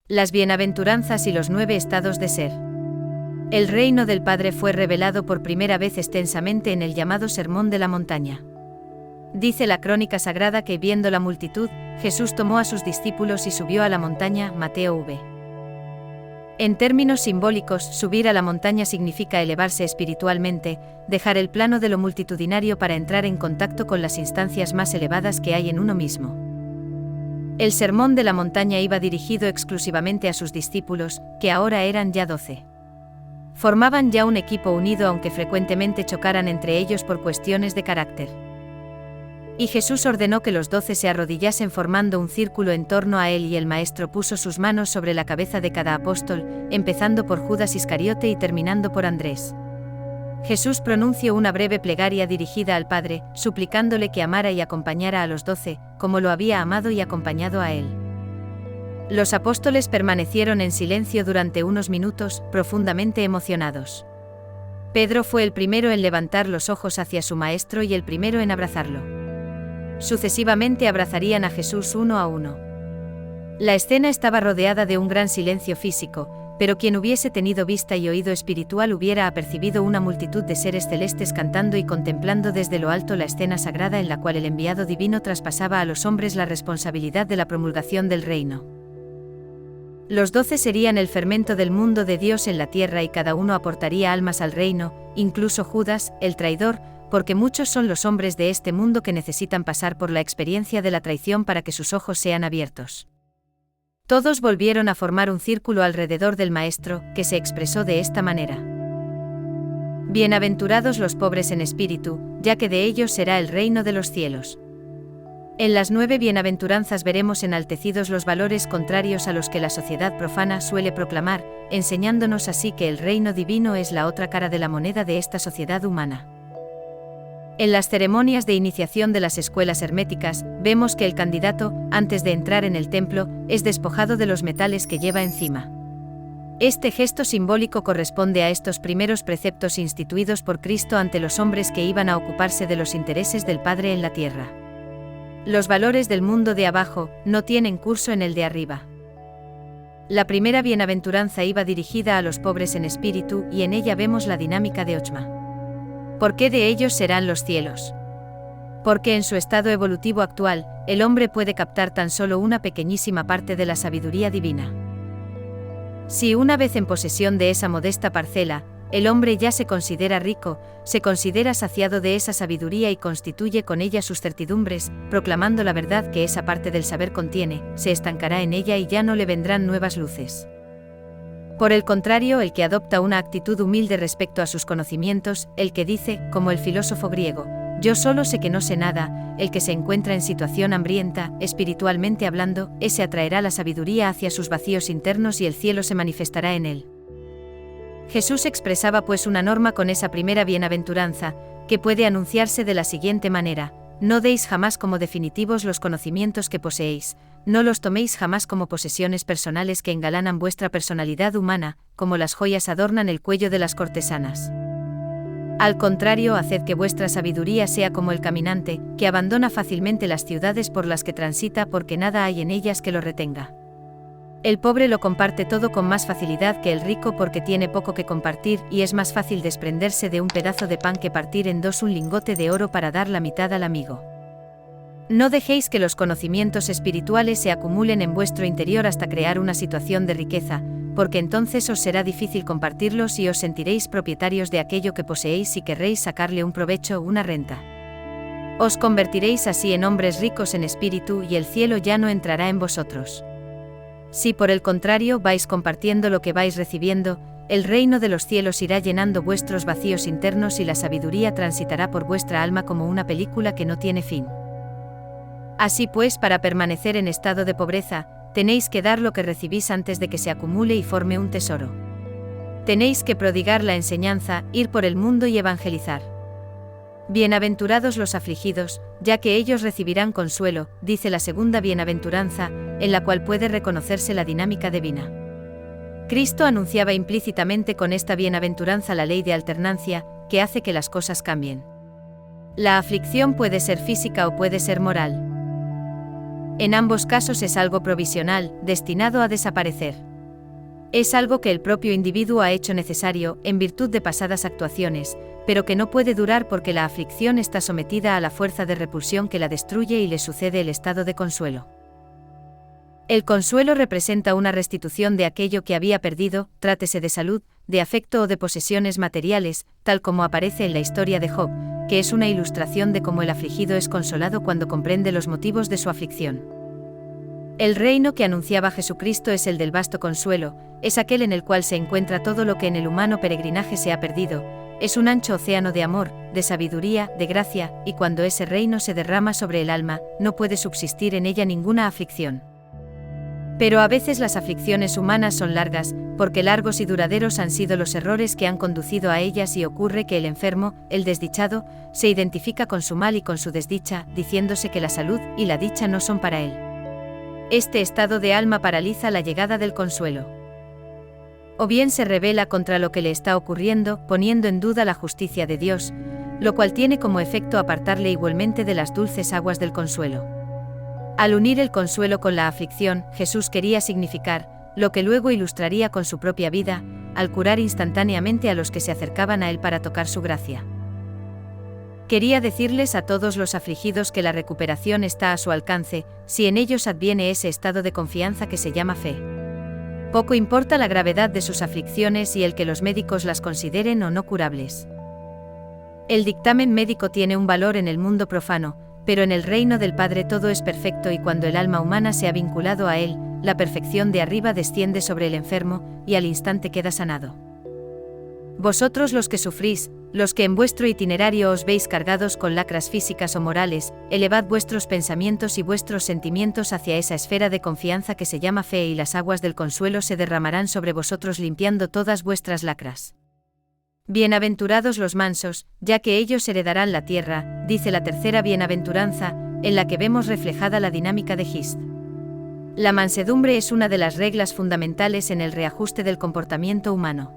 Las bienaventuranzas y los 9 estados de ser. El reino del Padre fue revelado por primera vez extensamente en el llamado Sermón de la Montaña. Dice la crónica sagrada que, viendo la multitud, Jesús tomó a sus discípulos y subió a la montaña. Mateo v. En términos simbólicos, subir a la montaña significa elevarse espiritualmente, dejar el plano de lo multitudinario para entrar en contacto con las instancias más elevadas que hay en uno mismo. El Sermón de la Montaña iba dirigido exclusivamente a sus discípulos, que ahora eran ya 12. Formaban ya un equipo unido, aunque frecuentemente chocaran entre ellos por cuestiones de carácter. Y Jesús ordenó que los 12 se arrodillasen formando un círculo en torno a él, y el Maestro puso sus manos sobre la cabeza de cada apóstol, empezando por Judas Iscariote y terminando por Andrés. Jesús pronunció una breve plegaria dirigida al Padre, suplicándole que amara y acompañara a los 12, como lo había amado y acompañado a él. Los apóstoles permanecieron en silencio durante unos minutos, profundamente emocionados. Pedro fue el primero en levantar los ojos hacia su Maestro y el primero en abrazarlo. Sucesivamente abrazarían a Jesús uno a uno. La escena estaba rodeada de un gran silencio físico, pero quien hubiese tenido vista y oído espiritual hubiera apercibido una multitud de seres celestes cantando y contemplando desde lo alto la escena sagrada en la cual el enviado divino traspasaba a los hombres la responsabilidad de la promulgación del reino. Los 12 serían el fermento del mundo de Dios en la tierra, y cada uno aportaría almas al reino, incluso Judas, el traidor, porque muchos son los hombres de este mundo que necesitan pasar por la experiencia de la traición para que sus ojos sean abiertos. Todos volvieron a formar un círculo alrededor del Maestro, que se expresó de esta manera: Bienaventurados los pobres en espíritu, ya que de ellos será el reino de los cielos. En las 9 bienaventuranzas veremos enaltecidos los valores contrarios a los que la sociedad profana suele proclamar, enseñándonos así que el reino divino es la otra cara de la moneda de esta sociedad humana. En las ceremonias de iniciación de las escuelas herméticas, vemos que el candidato, antes de entrar en el templo, es despojado de los metales que lleva encima. Este gesto simbólico corresponde a estos primeros preceptos instituidos por Cristo ante los hombres que iban a ocuparse de los intereses del Padre en la tierra. Los valores del mundo de abajo no tienen curso en el de arriba. La primera bienaventuranza iba dirigida a los pobres en espíritu, y en ella vemos la dinámica de Ochma. ¿Por qué de ellos serán los cielos? Porque en su estado evolutivo actual, el hombre puede captar tan solo una pequeñísima parte de la sabiduría divina. Si una vez en posesión de esa modesta parcela, el hombre ya se considera rico, se considera saciado de esa sabiduría y constituye con ella sus certidumbres, proclamando la verdad que esa parte del saber contiene, se estancará en ella y ya no le vendrán nuevas luces. Por el contrario, el que adopta una actitud humilde respecto a sus conocimientos, el que dice, como el filósofo griego, yo solo sé que no sé nada, el que se encuentra en situación hambrienta, espiritualmente hablando, ese atraerá la sabiduría hacia sus vacíos internos y el cielo se manifestará en él. Jesús expresaba pues una norma con esa primera bienaventuranza, que puede anunciarse de la siguiente manera: no deis jamás como definitivos los conocimientos que poseéis, no los toméis jamás como posesiones personales que engalanan vuestra personalidad humana, como las joyas adornan el cuello de las cortesanas. Al contrario, haced que vuestra sabiduría sea como el caminante, que abandona fácilmente las ciudades por las que transita porque nada hay en ellas que lo retenga. El pobre lo comparte todo con más facilidad que el rico porque tiene poco que compartir, y es más fácil desprenderse de un pedazo de pan que partir en dos un lingote de oro para dar la mitad al amigo. No dejéis que los conocimientos espirituales se acumulen en vuestro interior hasta crear una situación de riqueza, porque entonces os será difícil compartirlos y os sentiréis propietarios de aquello que poseéis y querréis sacarle un provecho o una renta. Os convertiréis así en hombres ricos en espíritu y el cielo ya no entrará en vosotros. Si por el contrario vais compartiendo lo que vais recibiendo, el reino de los cielos irá llenando vuestros vacíos internos y la sabiduría transitará por vuestra alma como una película que no tiene fin. Así pues, para permanecer en estado de pobreza, tenéis que dar lo que recibís antes de que se acumule y forme un tesoro. Tenéis que prodigar la enseñanza, ir por el mundo y evangelizar. Bienaventurados los afligidos, ya que ellos recibirán consuelo, dice la segunda bienaventuranza, en la cual puede reconocerse la dinámica divina. Cristo anunciaba implícitamente con esta bienaventuranza la ley de alternancia, que hace que las cosas cambien. La aflicción puede ser física o puede ser moral. En ambos casos es algo provisional, destinado a desaparecer. Es algo que el propio individuo ha hecho necesario, en virtud de pasadas actuaciones, pero que no puede durar porque la aflicción está sometida a la fuerza de repulsión que la destruye y le sucede el estado de consuelo. El consuelo representa una restitución de aquello que había perdido, trátese de salud, de afecto o de posesiones materiales, tal como aparece en la historia de Job, que es una ilustración de cómo el afligido es consolado cuando comprende los motivos de su aflicción. El reino que anunciaba Jesucristo es el del vasto consuelo, es aquel en el cual se encuentra todo lo que en el humano peregrinaje se ha perdido, es un ancho océano de amor, de sabiduría, de gracia, y cuando ese reino se derrama sobre el alma, no puede subsistir en ella ninguna aflicción. Pero a veces las aflicciones humanas son largas, porque largos y duraderos han sido los errores que han conducido a ellas y ocurre que el enfermo, el desdichado, se identifica con su mal y con su desdicha, diciéndose que la salud y la dicha no son para él. Este estado de alma paraliza la llegada del consuelo. O bien se rebela contra lo que le está ocurriendo, poniendo en duda la justicia de Dios, lo cual tiene como efecto apartarle igualmente de las dulces aguas del consuelo. Al unir el consuelo con la aflicción, Jesús quería significar, lo que luego ilustraría con su propia vida, al curar instantáneamente a los que se acercaban a él para tocar su gracia. Quería decirles a todos los afligidos que la recuperación está a su alcance, si en ellos adviene ese estado de confianza que se llama fe. Poco importa la gravedad de sus aflicciones y el que los médicos las consideren o no curables. El dictamen médico tiene un valor en el mundo profano, pero en el reino del Padre todo es perfecto y cuando el alma humana se ha vinculado a él, la perfección de arriba desciende sobre el enfermo, y al instante queda sanado. Vosotros los que sufrís, los que en vuestro itinerario os veis cargados con lacras físicas o morales, elevad vuestros pensamientos y vuestros sentimientos hacia esa esfera de confianza que se llama fe y las aguas del consuelo se derramarán sobre vosotros limpiando todas vuestras lacras. Bienaventurados los mansos, ya que ellos heredarán la tierra, dice la tercera bienaventuranza, en la que vemos reflejada la dinámica de Gist. La mansedumbre es una de las reglas fundamentales en el reajuste del comportamiento humano.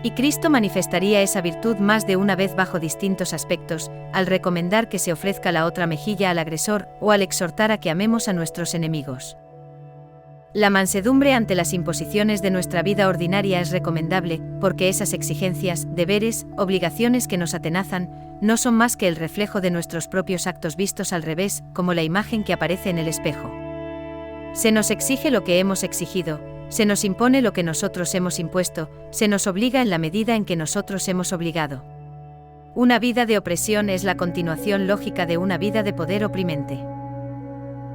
Y Cristo manifestaría esa virtud más de una vez bajo distintos aspectos, al recomendar que se ofrezca la otra mejilla al agresor o al exhortar a que amemos a nuestros enemigos. La mansedumbre ante las imposiciones de nuestra vida ordinaria es recomendable, porque esas exigencias, deberes, obligaciones que nos atenazan, no son más que el reflejo de nuestros propios actos vistos al revés, como la imagen que aparece en el espejo. Se nos exige lo que hemos exigido, se nos impone lo que nosotros hemos impuesto, se nos obliga en la medida en que nosotros hemos obligado. Una vida de opresión es la continuación lógica de una vida de poder oprimente.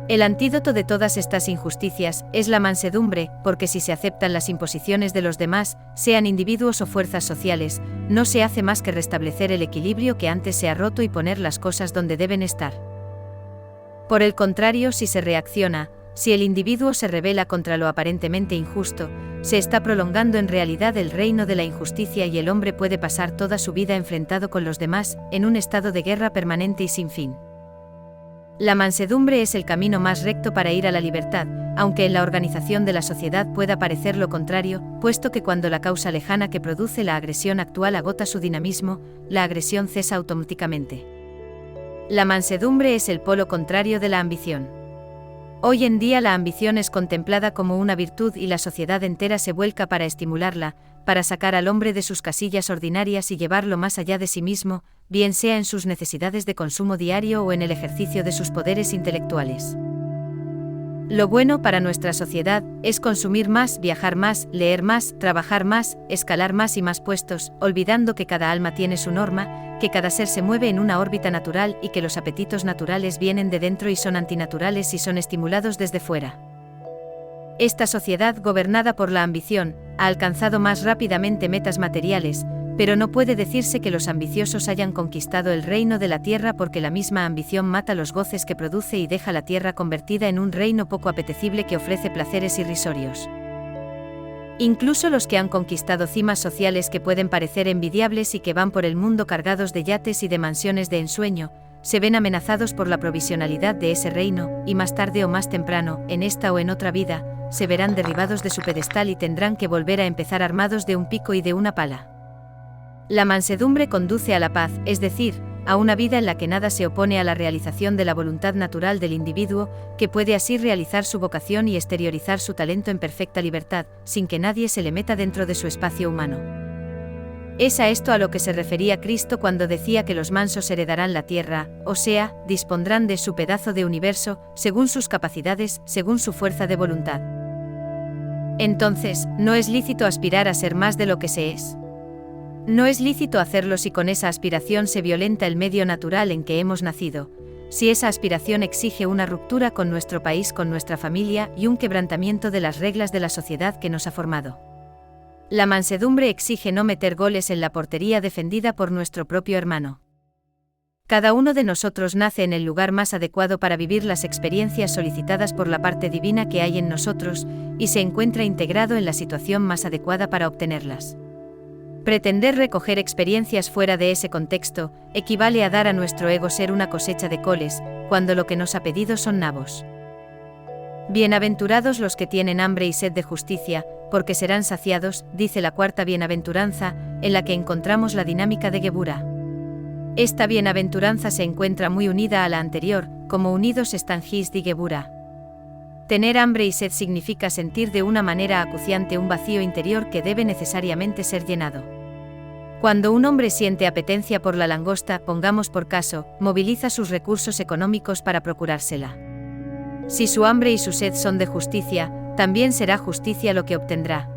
El antídoto de todas estas injusticias es la mansedumbre, porque si se aceptan las imposiciones de los demás, sean individuos o fuerzas sociales, no se hace más que restablecer el equilibrio que antes se ha roto y poner las cosas donde deben estar. Por el contrario, si se reacciona, si el individuo se rebela contra lo aparentemente injusto, se está prolongando en realidad el reino de la injusticia y el hombre puede pasar toda su vida enfrentado con los demás, en un estado de guerra permanente y sin fin. La mansedumbre es el camino más recto para ir a la libertad, aunque en la organización de la sociedad pueda parecer lo contrario, puesto que cuando la causa lejana que produce la agresión actual agota su dinamismo, la agresión cesa automáticamente. La mansedumbre es el polo contrario de la ambición. Hoy en día la ambición es contemplada como una virtud y la sociedad entera se vuelca para estimularla, para sacar al hombre de sus casillas ordinarias y llevarlo más allá de sí mismo, bien sea en sus necesidades de consumo diario o en el ejercicio de sus poderes intelectuales. Lo bueno para nuestra sociedad es consumir más, viajar más, leer más, trabajar más, escalar más y más puestos, olvidando que cada alma tiene su norma, que cada ser se mueve en una órbita natural y que los apetitos naturales vienen de dentro y son antinaturales si son estimulados desde fuera. Esta sociedad gobernada por la ambición ha alcanzado más rápidamente metas materiales, pero no puede decirse que los ambiciosos hayan conquistado el reino de la tierra porque la misma ambición mata los goces que produce y deja la tierra convertida en un reino poco apetecible que ofrece placeres irrisorios. Incluso los que han conquistado cimas sociales que pueden parecer envidiables y que van por el mundo cargados de yates y de mansiones de ensueño, se ven amenazados por la provisionalidad de ese reino, y más tarde o más temprano, en esta o en otra vida, se verán derribados de su pedestal y tendrán que volver a empezar armados de un pico y de una pala. La mansedumbre conduce a la paz, es decir, a una vida en la que nada se opone a la realización de la voluntad natural del individuo, que puede así realizar su vocación y exteriorizar su talento en perfecta libertad, sin que nadie se le meta dentro de su espacio humano. Es a esto a lo que se refería Cristo cuando decía que los mansos heredarán la tierra, o sea, dispondrán de su pedazo de universo, según sus capacidades, según su fuerza de voluntad. Entonces, ¿no es lícito aspirar a ser más de lo que se es? No es lícito hacerlo si con esa aspiración se violenta el medio natural en que hemos nacido, si esa aspiración exige una ruptura con nuestro país, con nuestra familia y un quebrantamiento de las reglas de la sociedad que nos ha formado. La mansedumbre exige no meter goles en la portería defendida por nuestro propio hermano. Cada uno de nosotros nace en el lugar más adecuado para vivir las experiencias solicitadas por la parte divina que hay en nosotros, y se encuentra integrado en la situación más adecuada para obtenerlas. Pretender recoger experiencias fuera de ese contexto equivale a dar a nuestro ego ser una cosecha de coles, cuando lo que nos ha pedido son nabos. Bienaventurados los que tienen hambre y sed de justicia, porque serán saciados, dice la cuarta bienaventuranza, en la que encontramos la dinámica de Gebura. Esta bienaventuranza se encuentra muy unida a la anterior, como unidos están Gisd y Gebura. Tener hambre y sed significa sentir de una manera acuciante un vacío interior que debe necesariamente ser llenado. Cuando un hombre siente apetencia por la langosta, pongamos por caso, moviliza sus recursos económicos para procurársela. Si su hambre y su sed son de justicia, también será justicia lo que obtendrá.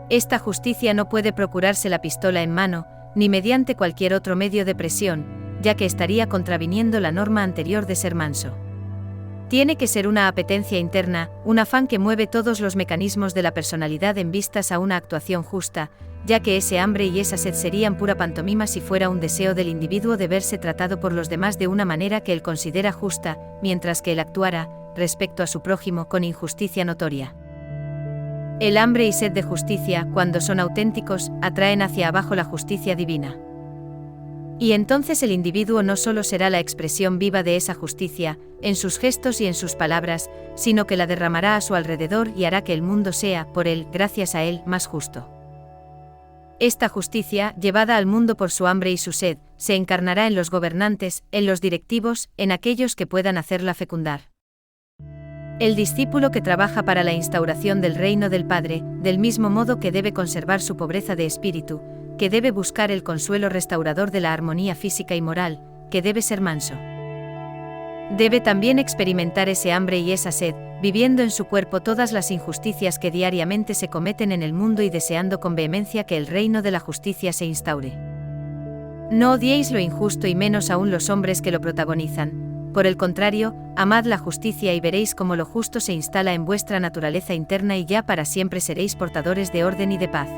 Esta justicia no puede procurarse la pistola en mano, ni mediante cualquier otro medio de presión, ya que estaría contraviniendo la norma anterior de ser manso. Tiene que ser una apetencia interna, un afán que mueve todos los mecanismos de la personalidad en vistas a una actuación justa, ya que ese hambre y esa sed serían pura pantomima si fuera un deseo del individuo de verse tratado por los demás de una manera que él considera justa, mientras que él actuara, respecto a su prójimo, con injusticia notoria. El hambre y sed de justicia, cuando son auténticos, atraen hacia abajo la justicia divina. Y entonces el individuo no solo será la expresión viva de esa justicia, en sus gestos y en sus palabras, sino que la derramará a su alrededor y hará que el mundo sea, por él, gracias a él, más justo. Esta justicia, llevada al mundo por su hambre y su sed, se encarnará en los gobernantes, en los directivos, en aquellos que puedan hacerla fecundar. El discípulo que trabaja para la instauración del reino del Padre, del mismo modo que debe conservar su pobreza de espíritu, que debe buscar el consuelo restaurador de la armonía física y moral, que debe ser manso. Debe también experimentar ese hambre y esa sed, viviendo en su cuerpo todas las injusticias que diariamente se cometen en el mundo y deseando con vehemencia que el reino de la justicia se instaure. No odiéis lo injusto y menos aún los hombres que lo protagonizan. Por el contrario, amad la justicia y veréis cómo lo justo se instala en vuestra naturaleza interna y ya para siempre seréis portadores de orden y de paz.